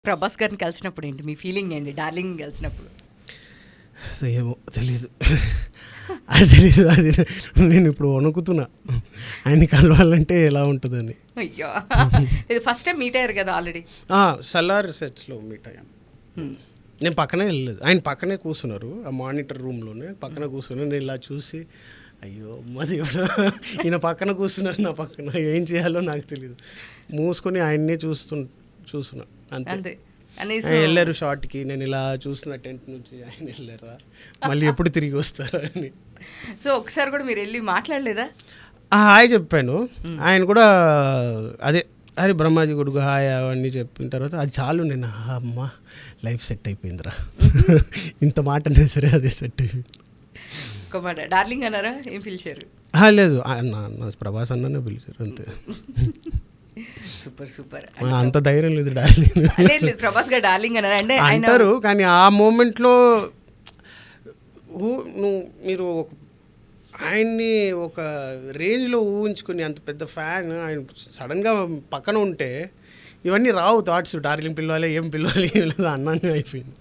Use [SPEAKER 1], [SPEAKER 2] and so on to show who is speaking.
[SPEAKER 1] ప్రభాస్ గారిని కలిసినప్పుడు ఏంటి మీ ఫీలింగ్ ఏంటి డార్లింగ్ కలిసినప్పుడు?
[SPEAKER 2] ఏమో తెలీదు. అది తెలీదు. అది నేను ఇప్పుడు వణుకుతున్నా ఆయన్ని కలవాలంటే ఎలా ఉంటుందని.
[SPEAKER 1] అయ్యో, ఇది ఫస్ట్ టైం మీట్ అయ్యారు కదా ఆల్రెడీ?
[SPEAKER 2] సలార్ సెట్స్లో మీట్ అయ్యాను. నేను పక్కనే వెళ్ళలేదు, ఆయన పక్కనే కూర్చున్నారు, ఆ మానిటర్ రూమ్లోనే పక్కన కూర్చున్నారు. నేను ఇలా చూసి అయ్యో మాది ఈయన పక్కన కూర్చున్నారు, నా పక్కన ఏం చేయాలో నాకు తెలియదు. మూసుకొని ఆయన్నే చూస్తున్నా అంతే. వెళ్ళారు షార్ట్కి, నేను ఇలా చూస్తున్న టెంట్ నుంచి, ఆయన వెళ్ళారా మళ్ళీ ఎప్పుడు తిరిగి వస్తారా అని.
[SPEAKER 1] సో ఒకసారి కూడా మీరు వెళ్ళి మాట్లాడలేదా?
[SPEAKER 2] హాయ్ చెప్పాను, ఆయన కూడా అదే అరే బ్రహ్మాజీ కొడుకు హాయ్ అవన్నీ చెప్పిన తర్వాత అది చాలు. నేను అమ్మ లైఫ్ సెట్ అయిపోయిందిరా, ఇంత మాట అన్నా సరే అదే సెట్ అయిపోయింది.
[SPEAKER 1] ఒక మాట డార్లింగ్ అన్నారా? ఏం పిలిచారు?
[SPEAKER 2] లేదు, ప్రభాస్ అన్ననే పిలిచారు అంతే.
[SPEAKER 1] Super super.
[SPEAKER 2] అంత ధైర్యం లేదు డార్లింగ్.
[SPEAKER 1] లేదు ప్రభాస్ గారు డార్లింగ్ అన్నారు అంటే
[SPEAKER 2] అంటారు, కానీ ఆ మూమెంట్లో మీరు ఆయన్ని ఒక రేంజ్లో ఊహించుకుని అంత పెద్ద ఫ్యాన్ ఆయన సడన్గా పక్కన ఉంటే ఇవన్నీ రావు థాట్స్. డార్లింగ్ పిలవాలి, ఏం పిలవాలి, అన్నాన్ని అయిపోయింది.